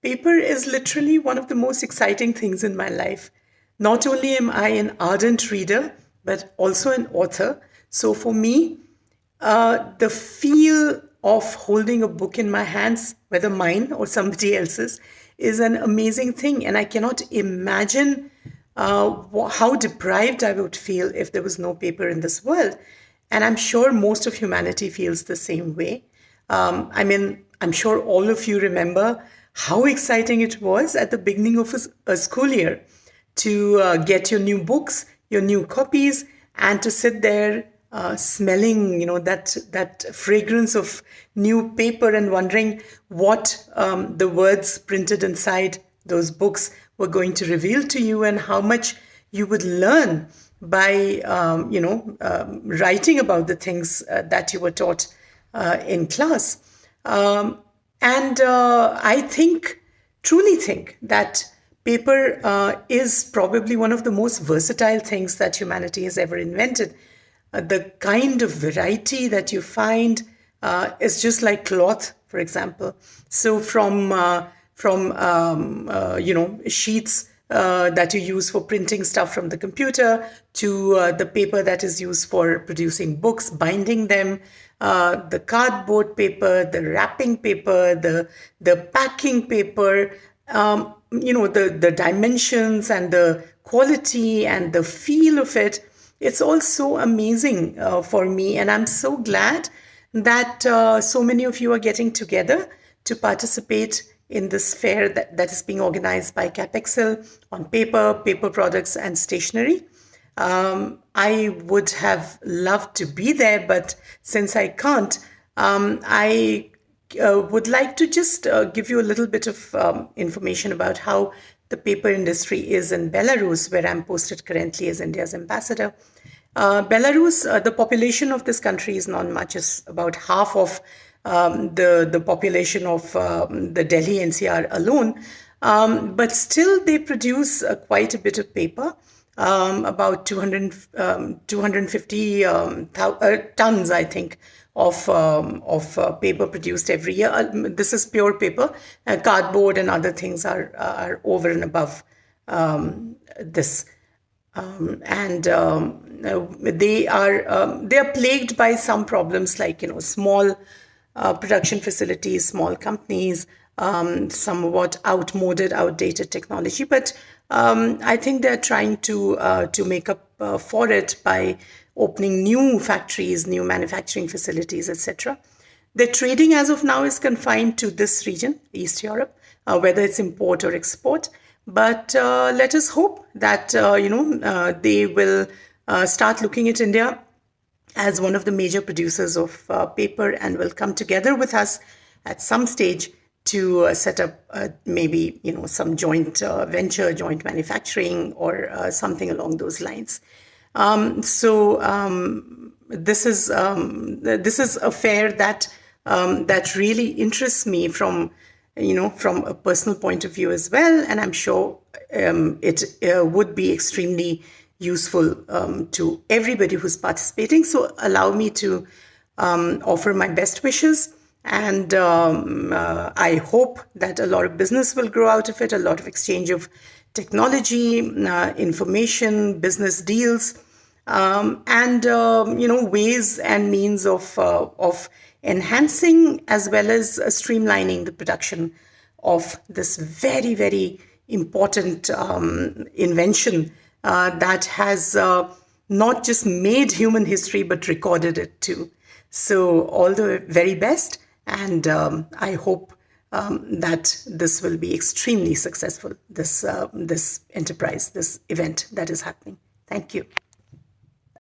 Paper is literally one of the most exciting things in my life. Not only am I an ardent reader, but also an author. So for me, the feel of holding a book in my hands, whether mine or somebody else's, is an amazing thing. And I cannot imagine how deprived I would feel if there was no paper in this world. And I'm sure most of humanity feels the same way. I'm sure all of you remember how exciting it was at the beginning of a school year to get your new books, your new copies, and to sit there smelling, that fragrance of new paper and wondering what the words printed inside those books were going to reveal to you and how much you would learn by, writing about the things that you were taught in class. Truly think that paper is probably one of the most versatile things that humanity has ever invented. The kind of variety that you find is just like cloth, for example. So from sheets that you use for printing stuff from the computer to the paper that is used for producing books, binding them, the cardboard paper, the wrapping paper, the packing paper, the dimensions and the quality and the feel of it. It's all so amazing for me. And I'm so glad that so many of you are getting together to participate in this fair that is being organized by CapExcel on paper products and stationery. I would have loved to be there, but since I can't, I would like to just give you a little bit of information about how the paper industry is in Belarus, where I'm posted currently as India's ambassador. Belarus, the population of this country is not much. It's about half of the population of the Delhi NCR alone. But still, they produce quite a bit of paper. About 250 tons, I think, of paper produced every year. This is pure paper. Cardboard and other things are over and above this. They are plagued by some problems like small production facilities, small companies, somewhat outdated technology. But I think they're trying to make up for it by opening new factories, new manufacturing facilities, etc. The trading as of now is confined to this region, East Europe, whether it's import or export. But let us hope that they will start looking at India as one of the major producers of paper and will come together with us at some stage to set up maybe some joint venture, joint manufacturing, or something along those lines. This is a fair that really interests me from a personal point of view as well, and I'm sure it would be extremely useful to everybody who's participating. So allow me to offer my best wishes, and I hope that a lot of business will grow out of it, a lot of exchange of technology, information, business deals, and ways and means of enhancing as well as streamlining the production of this very, very important invention that has not just made human history, but recorded it too. So all the very best, and I hope that this will be extremely successful, this enterprise, this event that is happening. Thank you.